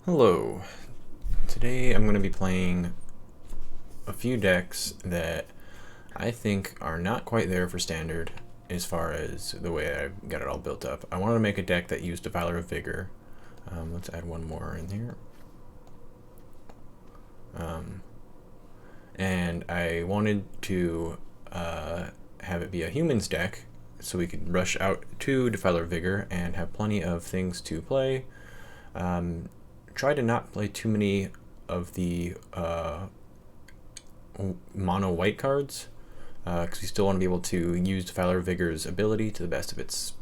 Hello. Today I'm going to be playing a few decks that I think are not quite there for standard as far as the way I got it all built up. I wanted to make a deck that used Defiler of Vigor. Let's add one more in here. And I wanted to have it be a humans deck so we could rush out to Defiler of Vigor and have plenty of things to play. Try to not play too many of the mono white cards because we still want to be able to use Defiler of Vigor's ability to the best of its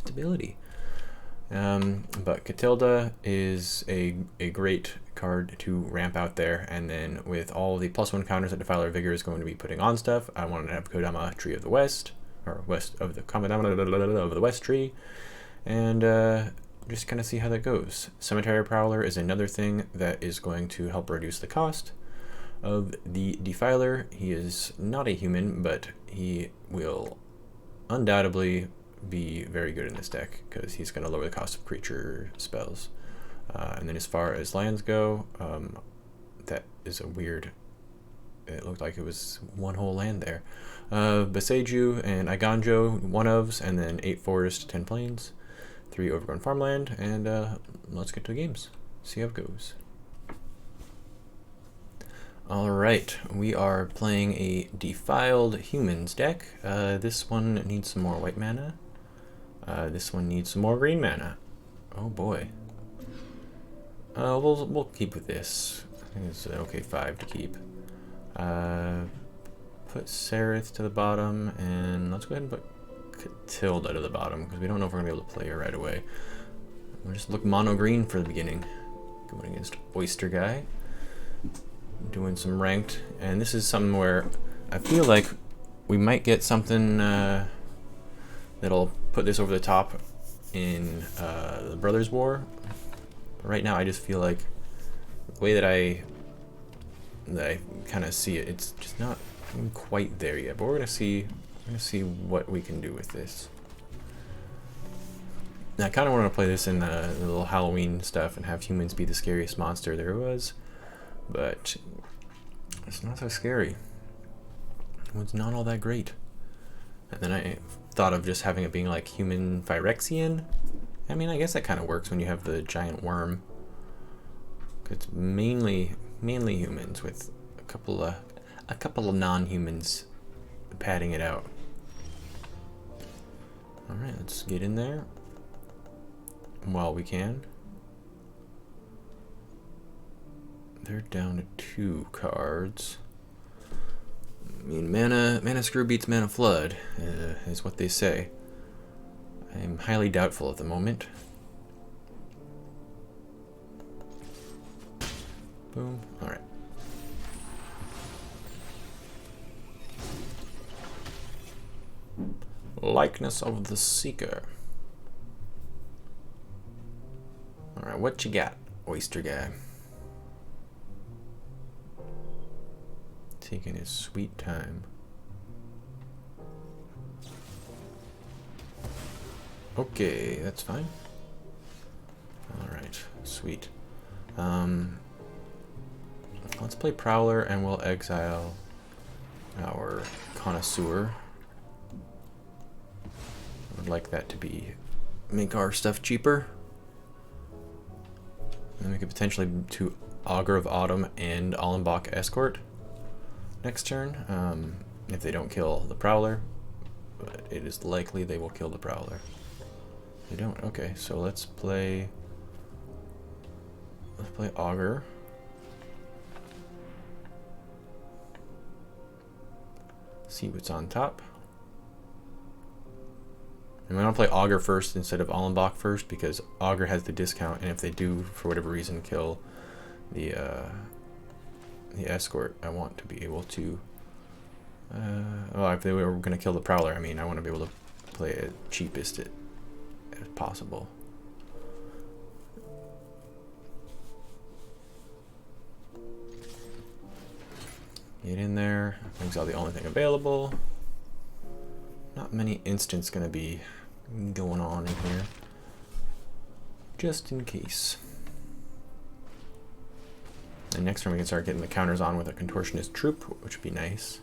ability. But Catilda is a great card to ramp out there, and then with all the +1 counters that Defiler of Vigor is going to be putting on stuff, I wanted to have Kodama Tree of the West, or West of the Kodama of the West Tree, and just kind of see how that goes. Cemetery Prowler is another thing that is going to help reduce the cost of the Defiler. He is not a human, but he will undoubtedly be very good in this deck because he's going to lower the cost of creature spells. And then as far as lands go, that is a weird, it looked like it was one whole land there. Boseiju and Iganjo, 1-ofs, and then 8 forest, 10 plains, 3 overgrown farmland, and let's get to the games, see how it goes. Alright, we are playing a Defiled Humans deck. This one needs some more white mana. This one needs some more green mana. Oh boy. We'll keep with this. I think it's an okay 5 to keep. Put Sereth to the bottom, and let's go ahead and put Catilda to the bottom because we don't know if we're gonna be able to play her right away. We'll just look mono green for the beginning. Going against Oyster Guy. Doing some ranked, and this is something where I feel like we might get something that'll put this over the top in the Brothers War. But right now I just feel like the way that I kind of see it, it's just not quite there yet, but we're gonna see what we can do with this. Now I kind of want to play this in the little Halloween stuff and have humans be the scariest monster there was, but it's not so scary. It's not all that great. And then I thought of just having it being like human Phyrexian. I mean, I guess that kind of works when you have the giant worm. It's mainly humans with a couple of non-humans padding it out. All right, let's get in there while we can. They're down to 2 cards. I mean, mana screw beats mana flood, is what they say. I'm highly doubtful at the moment. Boom. All right. Likeness of the Seeker. All right, what you got, Oyster Guy? Taking his sweet time. Okay, that's fine. Alright, sweet. Let's play Prowler and we'll exile our Connoisseur. I would like that to make our stuff cheaper. And we could potentially do Augur of Autumn and Allenbach Escort next turn, if they don't kill the Prowler, but it is likely they will kill the Prowler. They don't. Okay, so let's play Augur. See what's on top. And we're gonna play Augur first instead of Allenbach first because Augur has the discount, and if they do for whatever reason kill the Escort, I want to be able to if they were going to kill the Prowler, I mean, I want to be able to play it cheapest as possible. Get in there. Exile the only thing available. Not many instants going to be going on in here. just in case. And next turn we can start getting the counters on with a Contortionist Troop, which would be nice.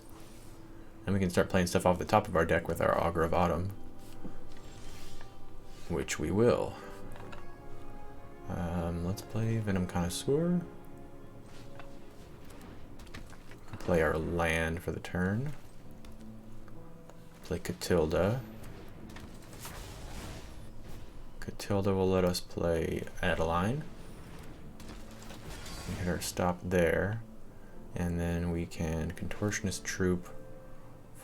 And we can start playing stuff off the top of our deck with our Augur of Autumn, which we will. Let's play Venom Connoisseur. Play our land for the turn. Play Catilda. Catilda will let us play Adeline. We hit our stop there. And then we can Contortionist Troop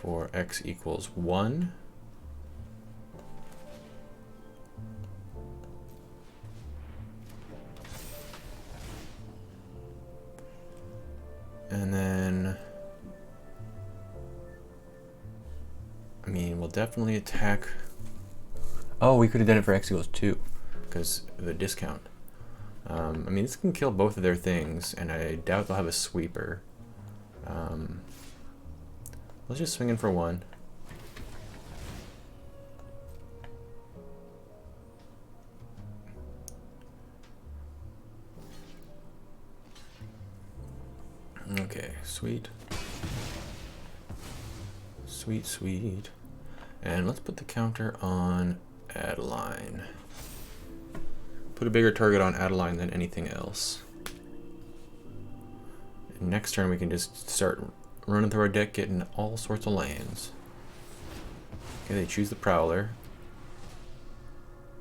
for X equals 1. And then, I mean, we'll definitely attack. Oh, we could have done it for X equals 2 because of the discount. I mean, this can kill both of their things, and I doubt they'll have a sweeper. Let's just swing in for 1. Okay, sweet. Sweet, sweet. And let's put the counter on Adeline. Put a bigger target on Adeline than anything else. And next turn we can just start running through our deck, getting all sorts of lands. Okay, they choose the Prowler.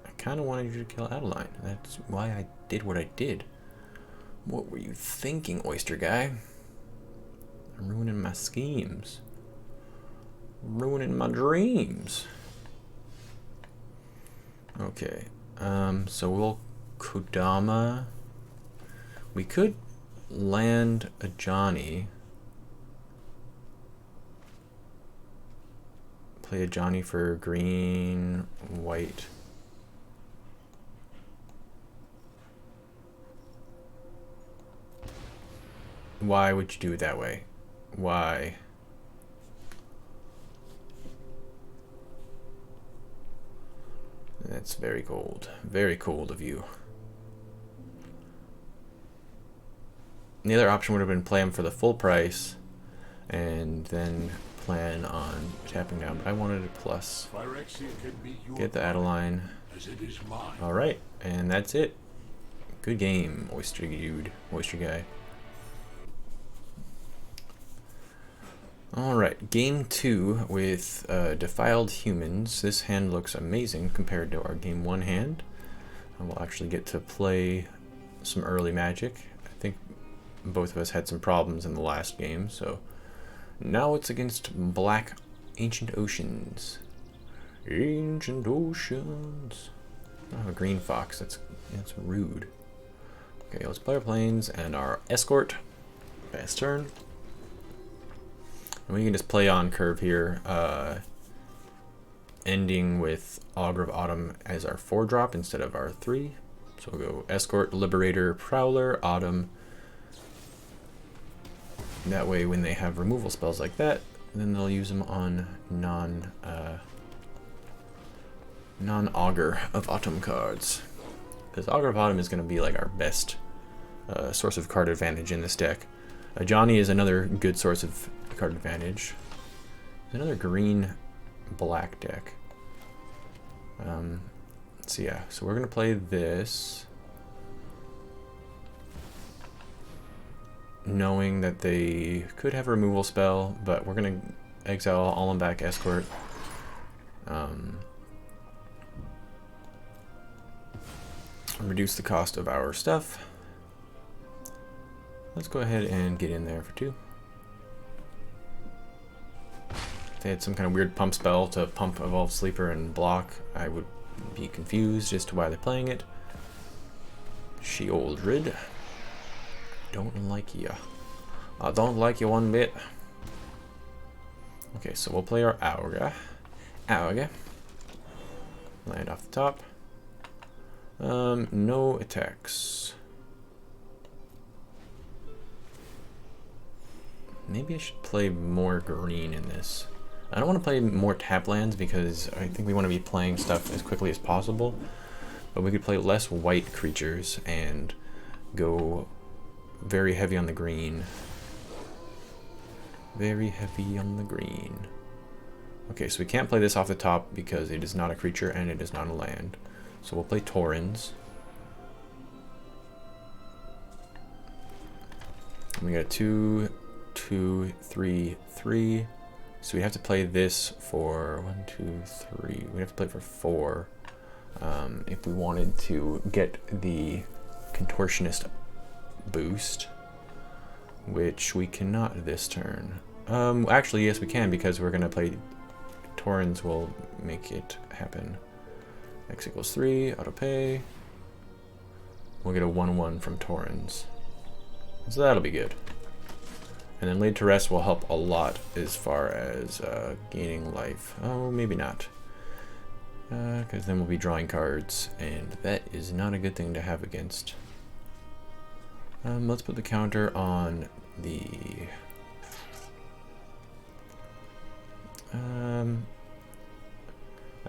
I kind of wanted you to kill Adeline. That's why I did what I did. What were you thinking, Oyster Guy? I'm ruining my schemes. Ruining my dreams. Okay, so we'll Kodama. We could land a Johnny. Play a Johnny for green, white. Why would you do it that way? Why? That's very cold. Very cold of you. The other option would have been play him for the full price and then plan on tapping down. But I wanted a plus. Get the Adeline. Alright, and that's it. Good game, Oyster Dude. Oyster Guy. Alright, game 2 with Defiled Humans. This hand looks amazing compared to our game 1 hand. And we'll actually get to play some early Magic. I think both of us had some problems in the last game, so now it's against Black Ancient Oceans. Ancient Oceans. I don't have a green fox, that's rude. Okay, let's play our planes and our escort. Fast turn. And we can just play on curve here, ending with Augur of Autumn as our 4-drop instead of our 3. So we'll go Escort, Liberator, Prowler, Autumn. And that way when they have removal spells like that, then they'll use them on non-Augur of Autumn cards. Because Augur of Autumn is going to be like our best source of card advantage in this deck. Johnny is another good source of card advantage. There's another green-black deck. So yeah, so we're gonna play this, knowing that they could have a removal spell, but we're gonna exile Allenback Escort. Reduce the cost of our stuff. Let's go ahead and get in there for 2. If they had some kind of weird pump spell to pump Evolve Sleeper and block, I would be confused as to why they're playing it. Sheoldred. Don't like ya. I don't like you one bit. Okay, so we'll play our Augur. Augur. Land off the top. No attacks. Maybe I should play more green in this. I don't want to play more tap lands because I think we want to be playing stuff as quickly as possible. But we could play less white creatures and go very heavy on the green. Very heavy on the green. Okay, so we can't play this off the top because it is not a creature and it is not a land. So we'll play Taurens. We got 2, 2, 3, 3. So we have to play this for 1, 2, 3. We have to play for 4 if we wanted to get the Contortionist boost, which we cannot this turn. Actually, yes, we can, because we're gonna play Taurens. Will make it happen. X equals 3. Auto pay. We'll get a 1/1 from Taurens. So that'll be good. And then Laid to Rest will help a lot as far as gaining life. Oh, maybe not. Because then we'll be drawing cards, and that is not a good thing to have against. Let's put the counter on the...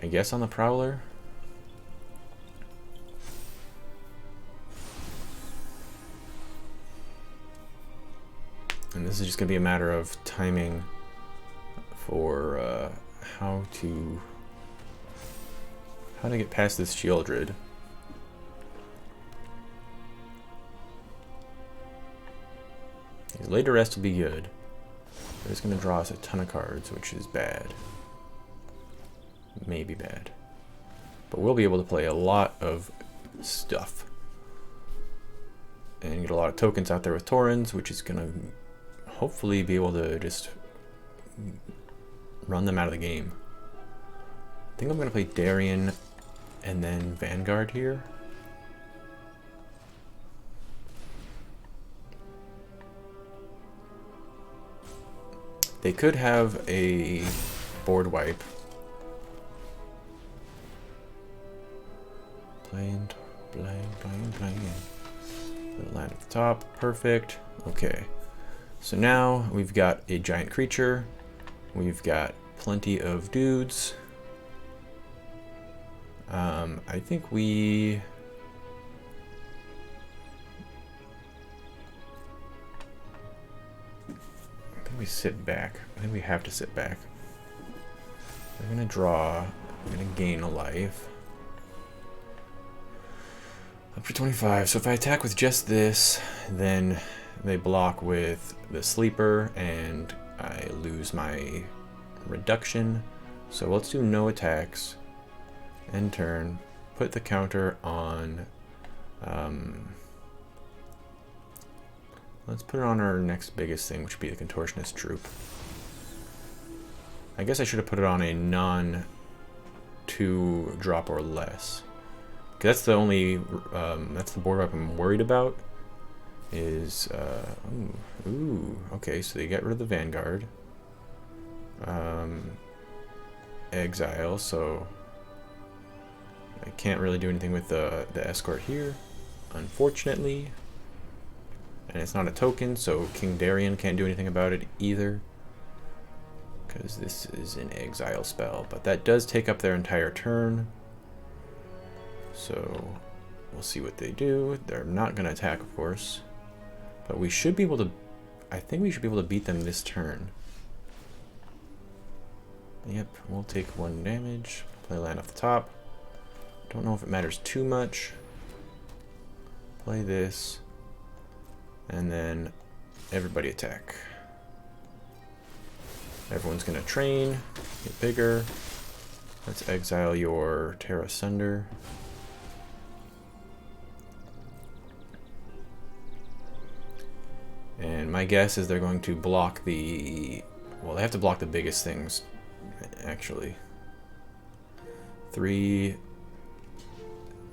I guess on the Prowler. And this is just going to be a matter of timing for how to get past this Shieldred. Laid to Rest will be good. But it's going to draw us a ton of cards, which is bad. Maybe bad. But we'll be able to play a lot of stuff. And get a lot of tokens out there with Taurens, which is going to hopefully be able to just run them out of the game. I think I'm going to play Darien and then Vanguard here. They could have a board wipe. Playing. Little land at the top. Perfect. Okay. So now we've got a giant creature. We've got plenty of dudes. I think we... sit back. I think we have to sit back. We're gonna draw. We're gonna gain a life. Up to 25. So if I attack with just this, then they block with the sleeper and I lose my reduction. So let's do no attacks. End turn. Put the counter on. Let's put it on our next biggest thing, which would be the Contortionist Troop. I guess I should have put it on a non-2 drop or less. That's the only, that's the board wipe I'm worried about. Is, okay, so they get rid of the Vanguard. Exile, so I can't really do anything with the Escort here, unfortunately. And it's not a token, so King Darien can't do anything about it either, because this is an exile spell. But that does take up their entire turn, so we'll see what they do. They're not going to attack, of course, but we should be able to... I think we should be able to beat them this turn. Yep, we'll take 1 damage, play land off the top. Don't know if it matters too much. Play this. And then everybody attack. Everyone's gonna train, get bigger. Let's exile your Terra Sunder. And my guess is they're going to block the... Well, they have to block the biggest things, actually. 3,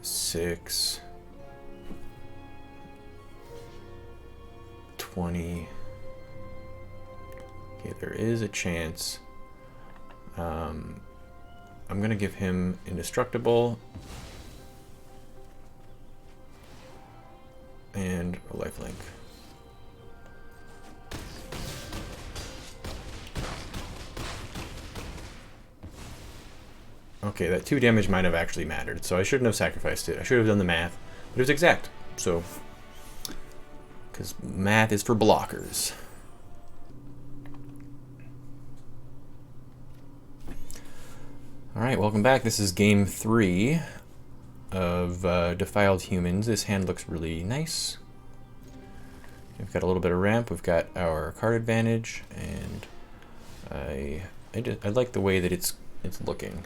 6... 20. Okay, there is a chance. I'm gonna give him indestructible and a lifelink. Okay, that 2 damage might have actually mattered, so I shouldn't have sacrificed it. I should have done the math, but it was exact, so... Because math is for blockers. Alright, welcome back. This is game 3 of Defiled Humans. This hand looks really nice. We've got a little bit of ramp, we've got our card advantage, and I like the way that it's looking.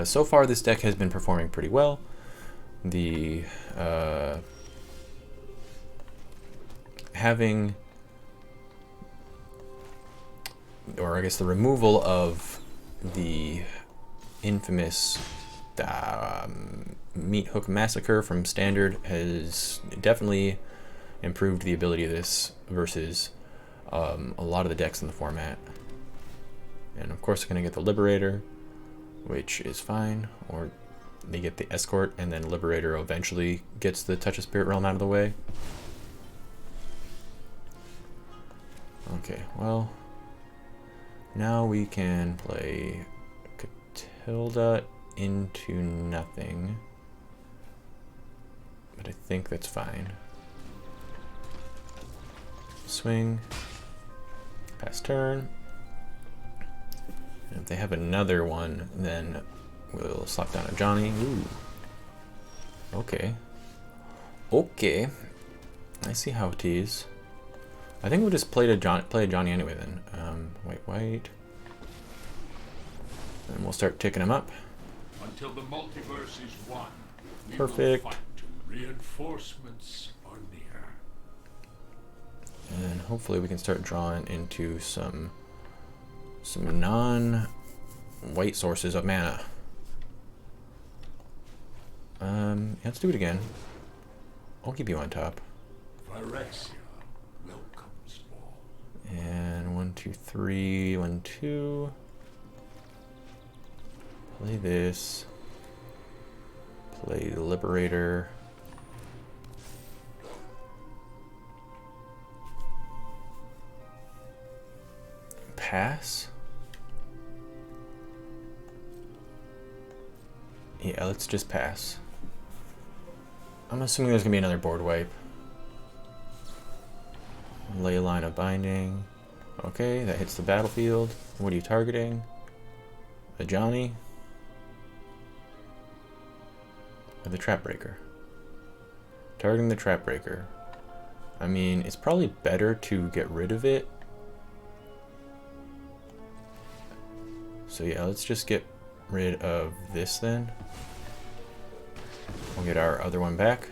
So far this deck has been performing pretty well. The having, or I guess the removal of the infamous meathook massacre from standard has definitely improved the ability of this versus a lot of the decks in the format. And of course, they're going to get the Liberator, which is fine, or they get the Escort, and then Liberator eventually gets the Touch of Spirit Realm out of the way. Okay, well, now we can play Catilda into nothing, but I think that's fine. Swing, pass turn, and if they have another one, then we'll slap down a Johnny. Ooh. Okay. Okay. I see how it is. I think we'll just play a Johnny anyway then. White. And we'll start ticking him up. Until the multiverse is one. Perfect. We will fight. Reinforcements are near. And hopefully we can start drawing into some non-white sources of mana. Let's do it again. I'll keep you on top. Phyrexian welcomes all. And 1, 2, 3, 1, 2. Play this. Play the Liberator. Pass. Yeah, let's just pass. I'm assuming there's gonna be another board wipe. Ley Line of Binding. Okay, that hits the battlefield. What are you targeting? A Johnny? Or the Trap Breaker? Targeting the Trap Breaker. I mean, it's probably better to get rid of it. So yeah, let's just get rid of this then. We'll get our other one back.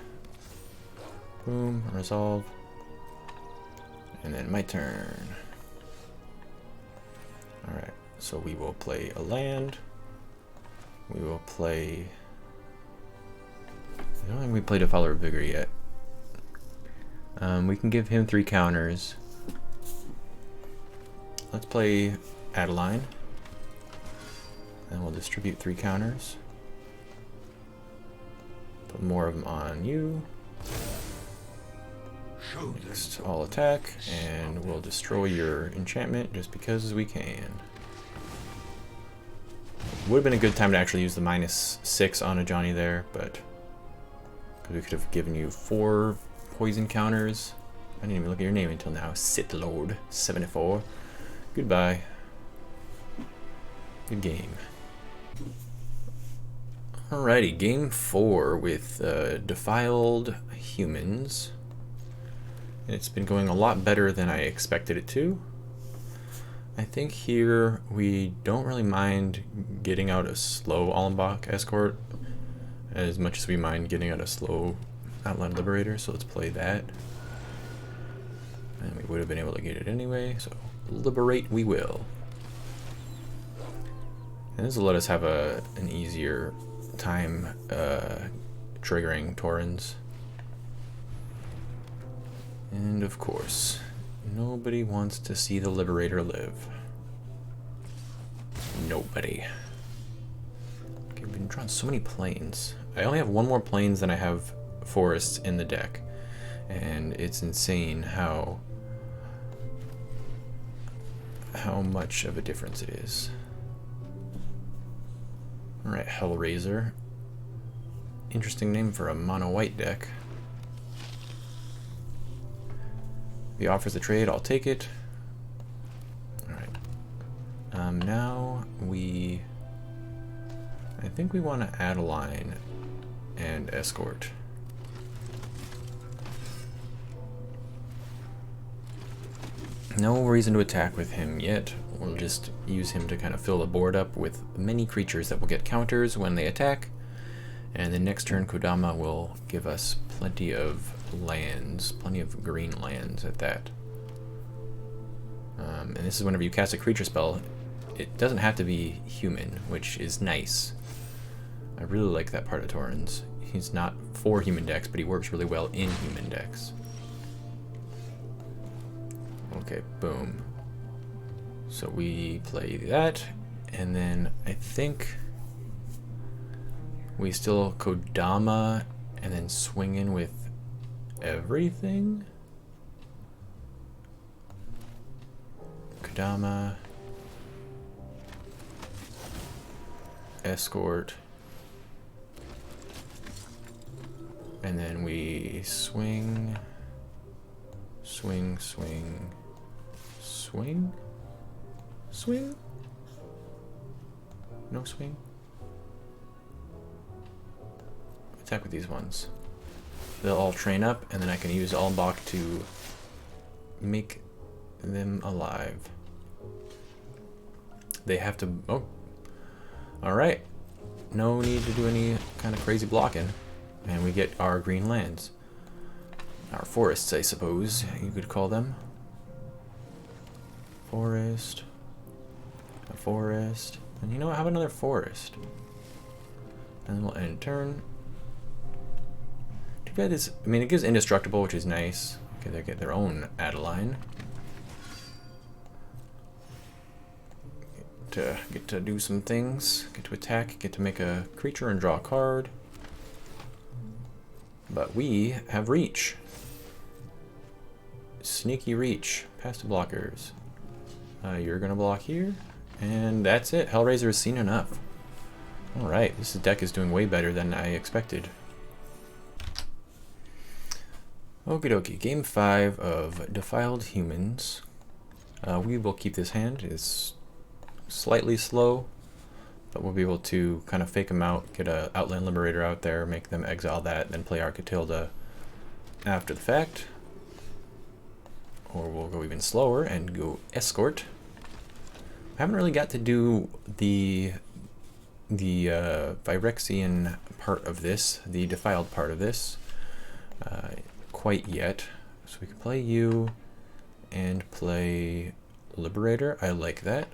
Boom, resolve. And then my turn. Alright, so we will play a land. We will play... I don't think we played a Defiled Vigor yet. We can give him 3 counters. Let's play Adeline. And we'll distribute 3 counters. Put more of them on you. Next, I'll attack, and we'll destroy your enchantment just because we can. Would have been a good time to actually use the -6 on a Johnny there, but because we could have given you 4 poison counters. I didn't even look at your name until now. Sith Lord 74. Goodbye. Good game. Alrighty, game 4 with Defiled Humans. It's been going a lot better than I expected it to. I think here we don't really mind getting out a slow Allenbach Escort as much as we mind getting out a slow Outland Liberator, so let's play that. And we would have been able to get it anyway, so liberate we will. And this will let us have an easier time triggering Taurens. And of course, nobody wants to see the Liberator live. Nobody. Okay, we've been drawing so many planes. I only have 1 more planes than I have forests in the deck. And it's insane how much of a difference it is. Alright, Hellraiser. Interesting name for a mono white deck. If he offers a trade, I'll take it. Alright. Now I think we want to add a line and escort. No reason to attack with him yet. We'll just use him to kind of fill the board up with many creatures that will get counters when they attack. And the next turn, Kodama will give us plenty of lands, plenty of green lands at that. And this is whenever you cast a creature spell, it doesn't have to be human, which is nice. I really like that part of Torrens. He's not for human decks, but he works really well in human decks. Okay, boom. So we play that, and then I think we still Kodama and then swing in with everything. Kodama, escort, and then we swing, swing, swing, swing, swing, no swing. Attack with these ones. They'll all train up, and then I can use Almbach to make them alive. They have to... Oh. Alright. No need to do any kind of crazy blocking. And we get our green lands. Our forests, I suppose you could call them. Forest. A forest. And you know what? Have another forest. And then we'll end turn. Too bad this... I mean, it gives indestructible, which is nice. Okay, they get their own Adeline. Get to do some things. Get to attack. Get to make a creature and draw a card. But we have reach. Sneaky reach. Past the blockers. You're gonna block here. And that's it. Hellraiser has seen enough. Alright, this deck is doing way better than I expected. Okie dokie, game 5 of Defiled Humans. We will keep this hand. It's slightly slow, but we'll be able to kind of fake them out, get a Outland Liberator out there, make them exile that, then play our Catilda after the fact. Or we'll go even slower and go Escort. I haven't really got to do the Phyrexian part of this, the Defiled part of this, quite yet. So we can play you and play Liberator. I like that.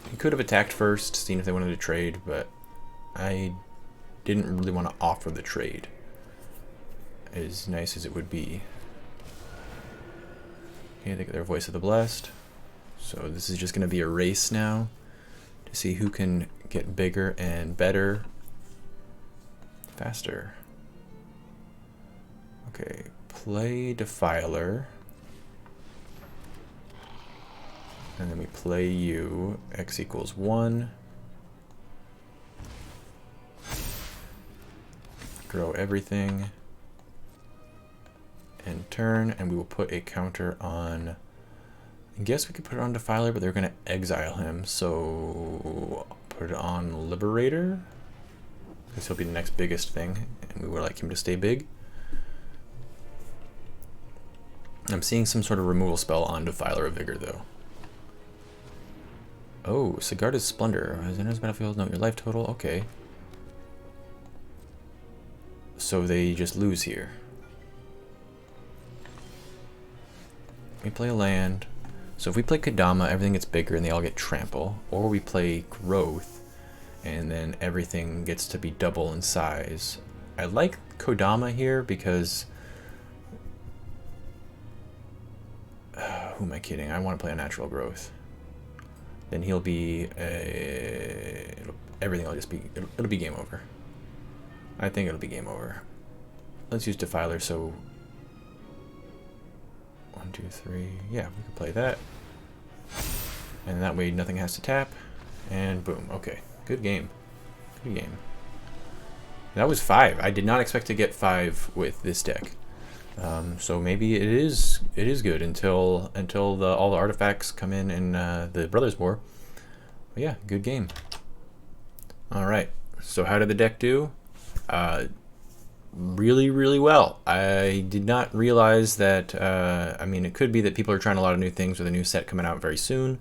He could have attacked first, seen if they wanted to trade, but I didn't really want to offer the trade, as nice as it would be. Okay, they get their Voice of the Blessed. So this is just going to be a race now to see who can get bigger and better faster. Okay, play Defiler. And then we play you. X equals 1. Grow everything. And turn, and we will put a counter on... I guess we could put it on Defiler, but they're going to exile him, so put it on Liberator. This will be the next biggest thing, and we would like him to stay big. I'm seeing some sort of removal spell on Defiler of Vigor, though. Oh, Sigarda's Splendor. Has enters battlefield, note your life total. Okay. So they just lose here. We play a land. So if we play Kodama, everything gets bigger and they all get trample. Or we play Growth, and then everything gets to be double in size. I like Kodama here because... who am I kidding? I want to play a Natural Growth. Then he'll be everything will just be it'll be game over. I think it'll be game over. Let's use Defiler. So 1, 2, 3. Yeah, we can play that. and that way nothing has to tap, and boom. Okay, good game. Good game. That was 5. I did not expect to get 5 with this deck. So maybe it is good until all the artifacts come in the Brothers War. But yeah, good game. All right. So how did the deck do? Really, really well. I did not realize that. I mean, it could be that people are trying a lot of new things with a new set coming out very soon.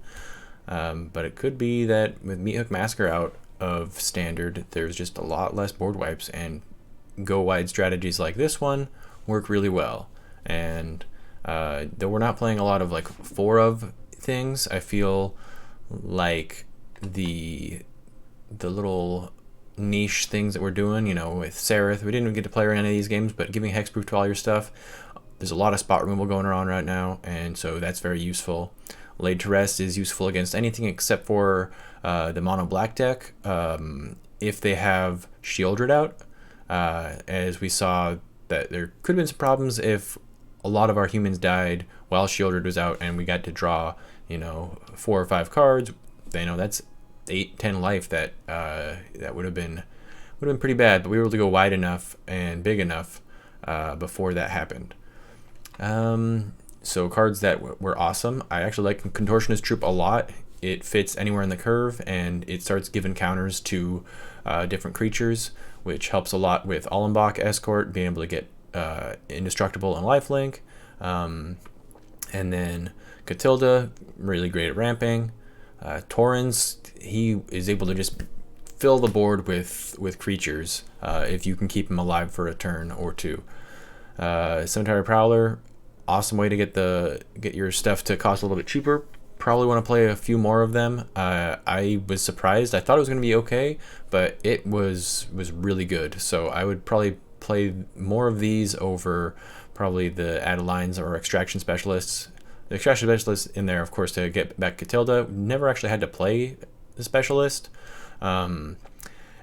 But it could be that with Meathook Massacre out of standard, there's just a lot less board wipes, and go wide strategies like this one work really well. And though we're not playing a lot of like 4 of things, I feel like the little niche things that we're doing, you know, with Sereth, we didn't even get to play her in any of these games, but giving hexproof to all your stuff, there's a lot of spot removal going around right now, and so that's very useful. Laid to Rest is useful against anything except for the mono black deck, if they have Shieldred out, as we saw that there could have been some problems if a lot of our humans died while Shieldred was out and we got to draw, you know, 4 or 5 cards. You know, that's 8-10 life that would have been pretty bad, but we were able to go wide enough and big enough before that happened. So cards that were awesome. I actually like Contortionist Troop a lot. It fits anywhere in the curve, and it starts giving counters to different creatures, which helps a lot with Allenbach Escort, being able to get Indestructible and Lifelink. And then Catilda, really great at ramping. Torrens, he is able to just fill the board with creatures if you can keep him alive for a turn or 2. Cemetery Prowler, awesome way to get your stuff to cost a little bit cheaper. Probably want to play a few more of them. I was surprised. I thought it was going to be okay, but it was really good. So I would probably play more of these over probably the Adelines or Extraction Specialists. The Extraction Specialists in there, of course, to get back Catilda. Never actually had to play the Specialist. And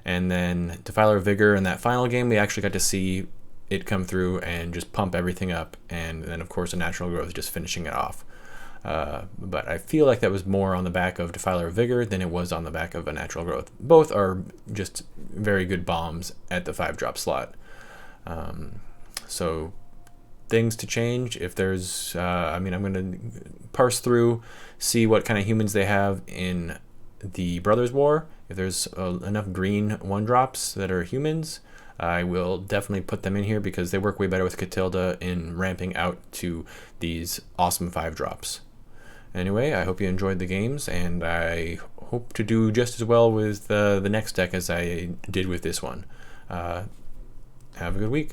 then Defiler of Vigor in that final game, we actually got to see it come through and just pump everything up. And then, of course, a Natural Growth just finishing it off. But I feel like that was more on the back of Defiler of Vigor than it was on the back of a Natural Growth. Both are just very good bombs at the 5-drop slot. So things to change. If there's, I mean, I'm going to parse through, see what kind of humans they have in the Brothers War. If there's enough green 1-drops that are humans, I will definitely put them in here because they work way better with Catilda in ramping out to these awesome 5-drops. Anyway, I hope you enjoyed the games, and I hope to do just as well with the next deck as I did with this one. Have a good week.